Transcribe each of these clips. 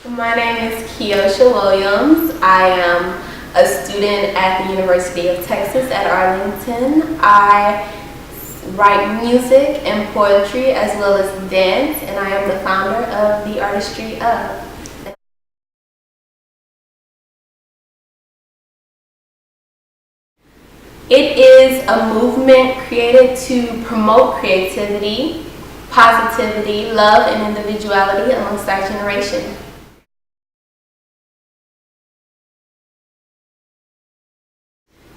My name is Keosha Williams. I am a student at the University of Texas at Arlington. I write music and poetry as well as dance, and I am the founder of the Artistry of. It is a movement created to promote creativity, positivity, love, and individuality amongst our generation.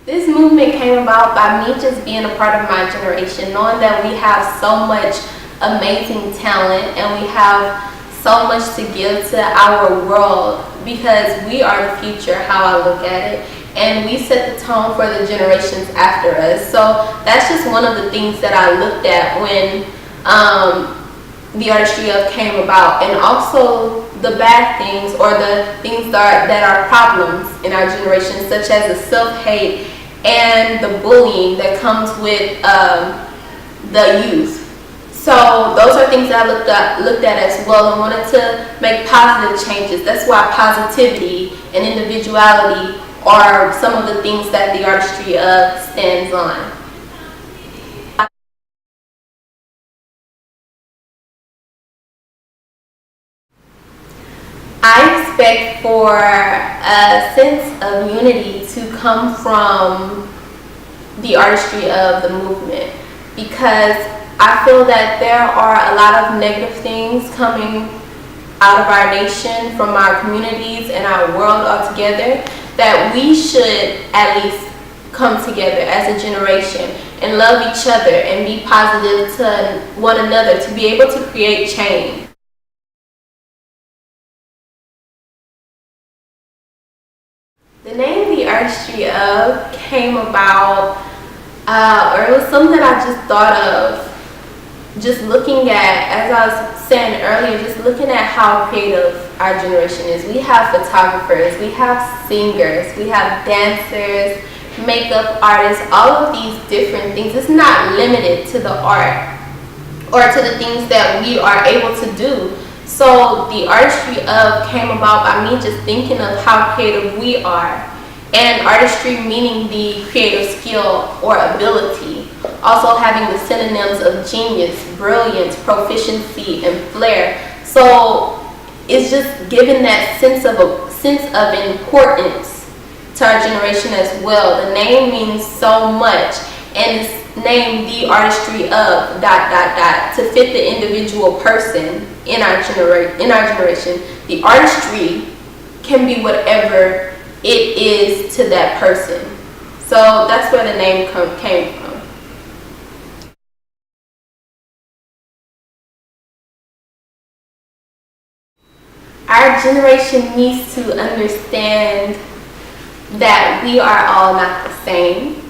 This movement came about by me just being a part of my generation, knowing that we have so much amazing talent and we have so much to give to our world because we are the future, how I look at it. And we set the tone for the generations after us. So that's just one of the things that I looked at when the Artistry of came about, and also the bad things or the things that are problems in our generation, such as the self-hate and the bullying that comes with the youth. So those are things that I looked at as well and wanted to make positive changes. That's why positivity and individuality are some of the things that the Artistry of stands on. I expect for a sense of unity to come from the Artistry of the movement, because I feel that there are a lot of negative things coming out of our nation, from our communities and our world altogether, that we should at least come together as a generation and love each other and be positive to one another to be able to create change. The name The Artistry of came about, or it was something I just thought of, just looking at, as I was saying earlier, just looking at how creative our generation is. We have photographers, we have singers, we have dancers, makeup artists, all of these different things. It's not limited to the art or to the things that we are able to do. So the Artistry of came about by me just thinking of how creative we are, and artistry meaning the creative skill or ability, also having the synonyms of genius, brilliance, proficiency, and flair. So it's just giving that sense of importance to our generation as well. The name means so much, and it's named The Artistry of ... to fit the individual person in our generation. The artistry can be whatever it is to that person. So that's where the name came from. Our generation needs to understand that we are all not the same.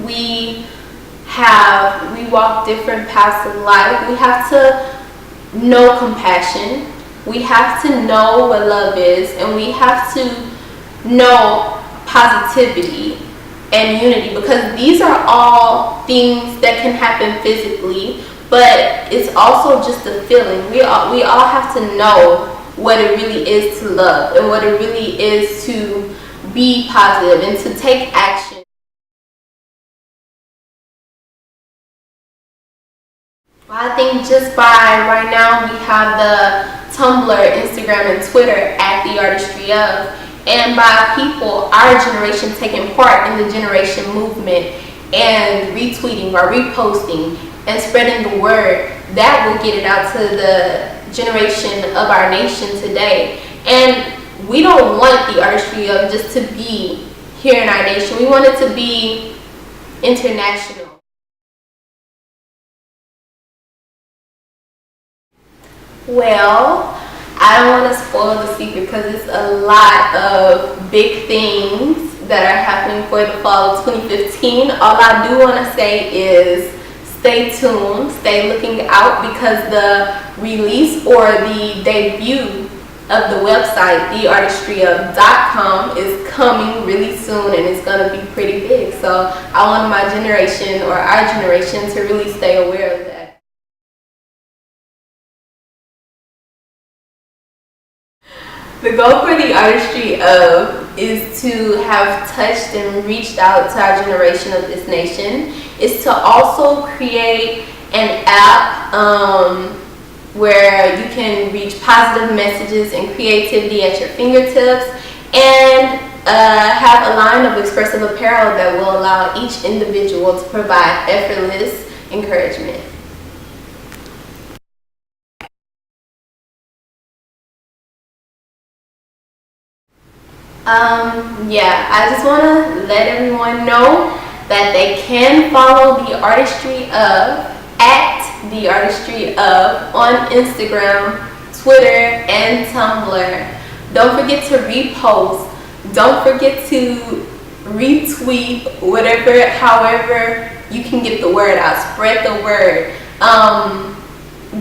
We walk different paths of life. We have to know compassion. We have to know what love is, and we have to know positivity and unity, because these are all things that can happen physically, but it's also just a feeling. We all have to know what it really is to love and what it really is to be positive and to take action. Well, I think just by right now we have the Tumblr, Instagram, and Twitter at The Artistry of, and by people, our generation, taking part in the generation movement and retweeting or reposting and spreading the word, that will get it out to the generation of our nation today. And we don't want the Artistry of just to be here in our nation. We want it to be international. Well, I don't want to spoil the secret because it's a lot of big things that are happening for the fall of 2015. All I do want to say is stay tuned, stay looking out, because the release or the debut of the website, theartistry.com, is coming really soon, and it's going to be pretty big. So I want my generation, or our generation, to really stay aware of that. The goal for the Artistry of is to have touched and reached out to our generation of this nation. Is to also create an app where you can reach positive messages and creativity at your fingertips, and have a line of expressive apparel that will allow each individual to provide effortless encouragement. Yeah, I just want to let everyone know that they can follow the Artistry of at the Artistry of on Instagram, Twitter, and Tumblr. Don't forget to repost. Don't forget to retweet, whatever, however you can get the word out. Spread the word.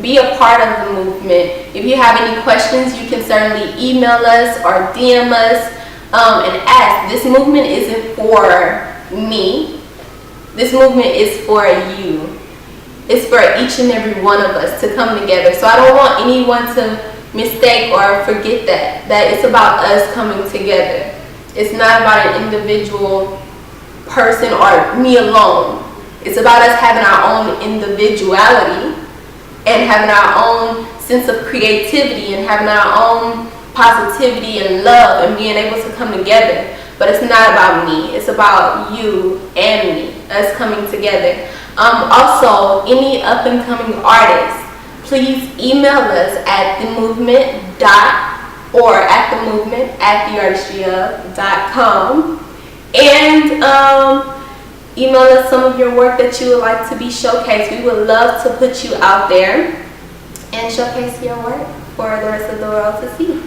Be a part of the movement. If you have any questions, you can certainly email us or DM us and ask. This movement isn't for me. This movement is for you. It's for each and every one of us to come together. So I don't want anyone to mistake or forget that it's about us coming together. It's not about an individual person or me alone. It's about us having our own individuality and having our own sense of creativity and having our own positivity and love and being able to come together. But it's not about me. It's about you and me, us coming together. Also, any up and coming artists, please email us at theartistry.com and email us some of your work that you would like to be showcased. We would love to put you out there and showcase your work for the rest of the world to see.